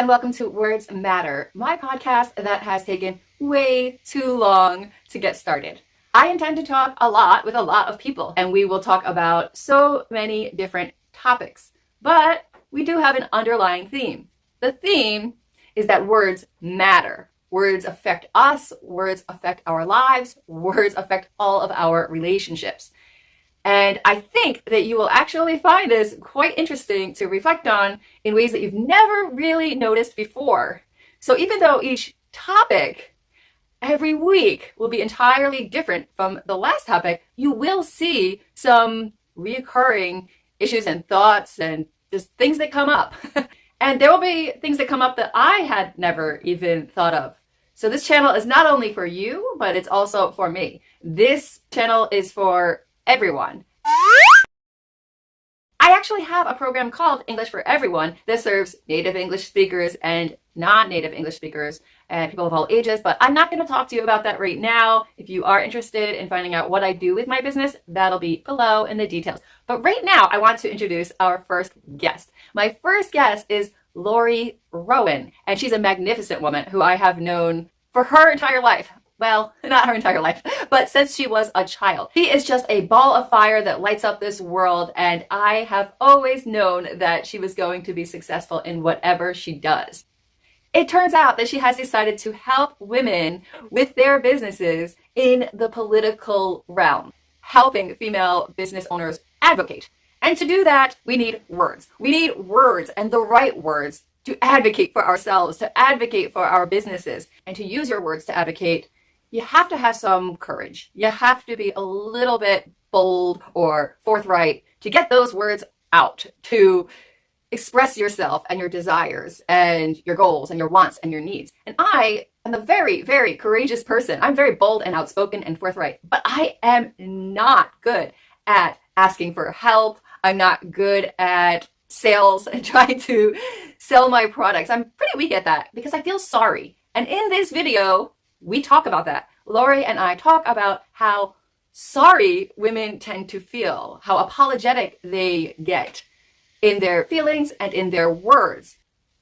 and welcome to Words Matter, my podcast that has taken way too long to get started. I intend to talk a lot with a lot of people, and we will talk about so many different topics. But we do have an underlying theme. The theme is that words matter. Words affect us, words affect our lives, words affect all of our relationships. And I think that you will actually find this quite interesting to reflect on in ways that you've never really noticed before. So even though each topic every week will be entirely different from the last topic, you will see some recurring issues and thoughts and just things that come up. And there will be things that come up that I had never even thought of. So this channel is not only for you, but it's also for me. This channel is for everyone. I actually have a program called English for Everyone that serves native English speakers and non-native English speakers and people of all ages, but I'm not going to talk to you about that right now. If you are interested in finding out what I do with my business, that'll be below in the details. But right now, I want to introduce our first guest. My first guest is Rowen, and she's a magnificent woman who I have known for her entire life. Well, not her entire life, but since she was a child. She is just a ball of fire that lights up this world, and I have always known that she was going to be successful in whatever she does. It turns out that she has decided to help women with their businesses in the political realm, helping female business owners advocate. And to do that, we need words. We need words, and the right words, to advocate for ourselves, to advocate for our businesses, and to use your words to advocate. You have to have some courage. You have to be a little bit bold or forthright to get those words out, to express yourself and your desires and your goals and your wants and your needs. And I am a very, very courageous person. I'm very bold and outspoken and forthright, but I am not good at asking for help. I'm not good at sales and trying to sell my products. I'm pretty weak at that because I feel sorry. And in this video, we talk about that. Lori and I talk about how sorry women tend to feel, how apologetic they get in their feelings and in their words.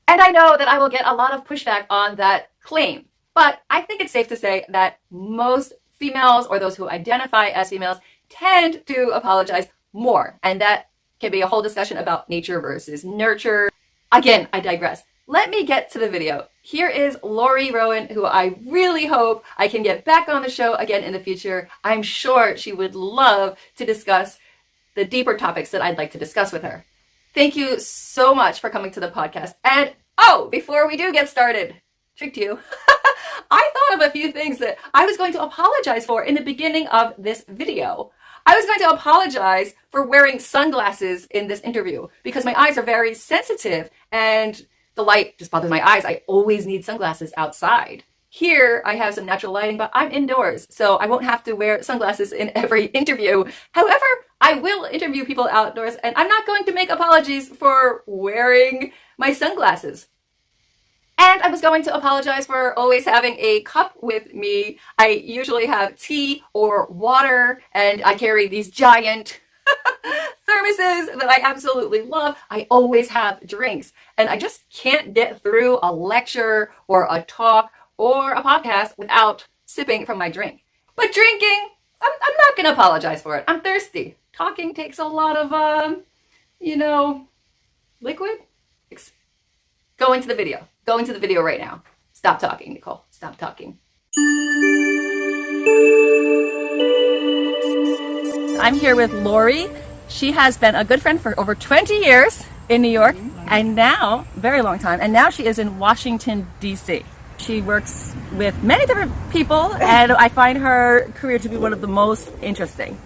And I know that I will get a lot of pushback on that claim, but I think it's safe to say that most females, or those who identify as females, tend to apologize more. And that can be a whole discussion about nature versus nurture. Again, I digress. Let me get to the video. Here is Lori Rowen, who I really hope I can get back on the show again in the future. I'm sure she would love to discuss the deeper topics that I'd like to discuss with her. Thank you so much for coming to the podcast. And before we do get started, tricked you. I thought of a few things that I was going to apologize for in the beginning of this video. I was going to apologize for wearing sunglasses in this interview because my eyes are very sensitive and the light just bothers my eyes. I always need sunglasses outside. Here, I have some natural lighting, but I'm indoors, so I won't have to wear sunglasses in every interview. However, I will interview people outdoors, and I'm not going to make apologies for wearing my sunglasses. And I was going to apologize for always having a cup with me. I usually have tea or water, and I carry these giant thermoses that I absolutely love. I always have drinks, and I just can't get through a lecture or a talk or a podcast without sipping from my drink. But drinking, I'm not going to apologize for it. I'm thirsty. Talking takes a lot of, liquid. Go into the video. Go into the video right now. Stop talking, Nicole. Stop talking. I'm here with Lori. She has been a good friend for over 20 years in New York, and now, very long time, and now she is in Washington, D.C. She works with many different people, and I find her career to be one of the most interesting.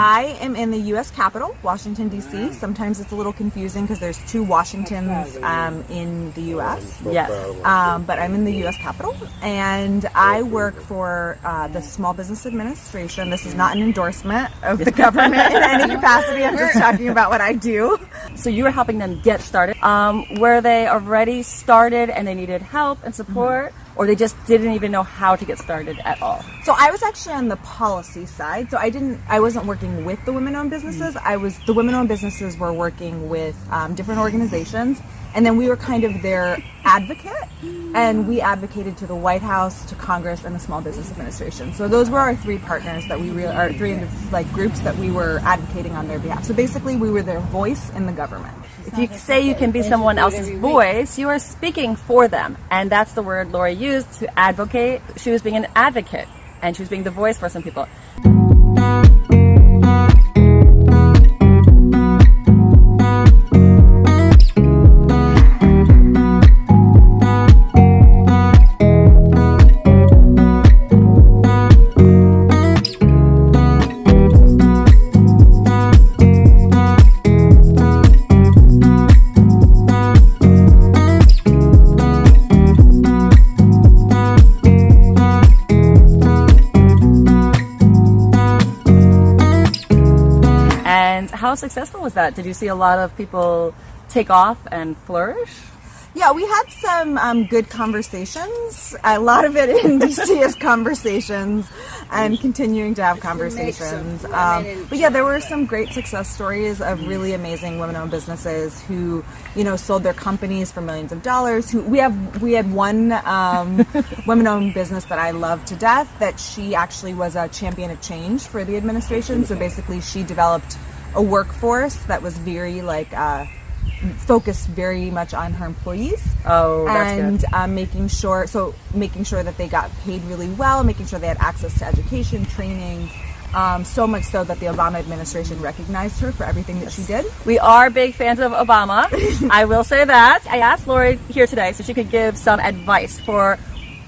I am in the U.S. Capitol, Washington, D.C. Sometimes it's a little confusing because there's two Washingtons in the U.S. Yes. But I'm in the U.S. Capitol, and I work for the Small Business Administration. This is not an endorsement of the government in any capacity. I'm just talking about what I do. So you were helping them get started. Were they already started and they needed help and support? or they just didn't even know how to get started at all? So I was actually on the policy side. So I wasn't working with the women-owned businesses. The women-owned businesses were working with different organizations, and then we were kind of their advocate, and we advocated to the White House, to Congress, and the Small Business Administration. So those were our three partners our three like groups that we were advocating on their behalf. So basically, we were their voice in the government. If you say you can be someone else's voice, you are speaking for them. And that's the word Lori used, to advocate. She was being an advocate, and she was being the voice for some people. How successful was that? Did you see a lot of people take off and flourish? Yeah, we had some good conversations. A lot of it in DC is conversations and continuing to have conversations. But yeah, there were some great success stories of really amazing women-owned businesses who, sold their companies for millions of dollars. We had one women-owned business that I love to death, that she actually was a champion of change for the administration. So basically, she developed a workforce that was very focused very much on her employees. Oh, that's and good. making sure that they got paid really well, making sure they had access to education, training. So much so that the Obama administration recognized her for everything that she did. We are big fans of Obama. I will say that. I asked Lori here today so she could give some advice for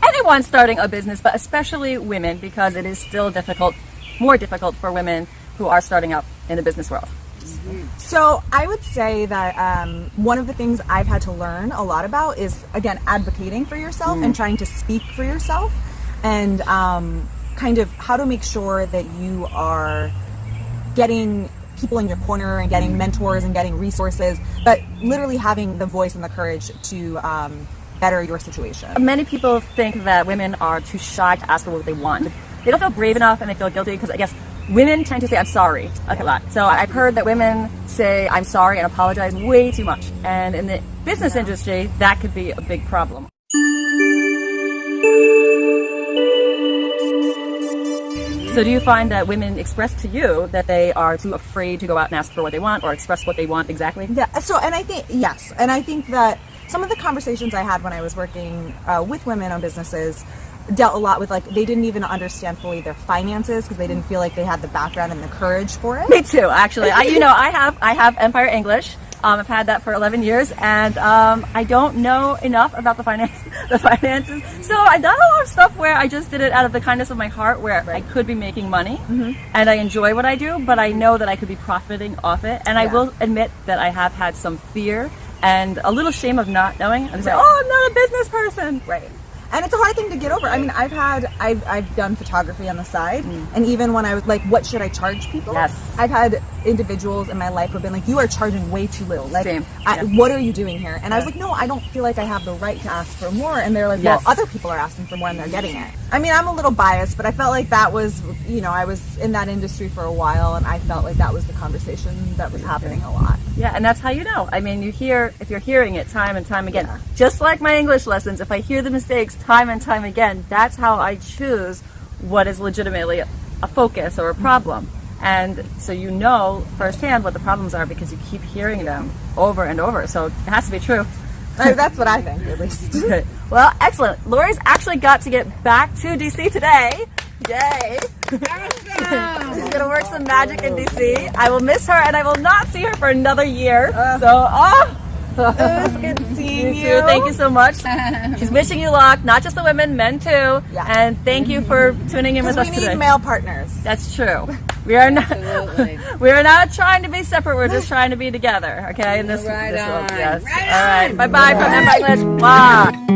anyone starting a business, but especially women, because it is still more difficult for women who are starting out in the business world. So I would say that one of the things I've had to learn a lot about is, again, advocating for yourself and trying to speak for yourself, and kind of how to make sure that you are getting people in your corner and getting mentors and getting resources, but literally having the voice and the courage to better your situation. Many people think that women are too shy to ask for what they want. They don't feel brave enough, and they feel guilty because, I guess, women tend to say, I'm sorry, a lot. So I've heard that women say, I'm sorry, and apologize way too much. And in the business industry, that could be a big problem. So do you find that women express to you that they are too afraid to go out and ask for what they want, or express what they want exactly? Yeah, and I think, yes. And I think that some of the conversations I had when I was working with women-owned businesses dealt a lot with, they didn't even understand fully their finances because they didn't feel like they had the background and the courage for it. Me too, actually. I have Empire English. I've had that for 11 years, and I don't know enough about the finances. So I've done a lot of stuff where I just did it out of the kindness of my heart, where I could be making money, and I enjoy what I do, but I know that I could be profiting off it. And I will admit that I have had some fear and a little shame of not knowing. I'm say, oh, I'm not a business person. Right. And it's a hard thing to get over. I mean, I've done photography on the side, and even when I was like, what should I charge people? Yes. I've had individuals in my life who've been like, you are charging way too little. Like, Same. What are you doing here? And I was like, no, I don't feel like I have the right to ask for more. And they're like, well, other people are asking for more and they're getting it. I mean, I'm a little biased, but I felt like that was, I was in that industry for a while, and I felt like that was the conversation that was happening a lot. Yeah, and that's how you know. I mean, if you're hearing it time and time again, just like my English lessons, if I hear the mistakes time and time again, that's how I choose what is legitimately a focus or a problem. And so you know firsthand what the problems are because you keep hearing them over and over. So it has to be true. That's what I think, at least. Good. Well, excellent. Lori's actually got to get back to DC today. Yay. Awesome. She's going to work some magic in DC. I will miss her, and I will not see her for another year. It was good seeing you. Thank you so much. She's wishing you luck, not just the women, men too. Yeah. And thank you for tuning in with us today. We need male partners. That's true. We are not. We are not trying to be separate. We're just trying to be together. Okay. In this Right world. on. Yes. Right All right. on. Bye bye from Empire English. Bye.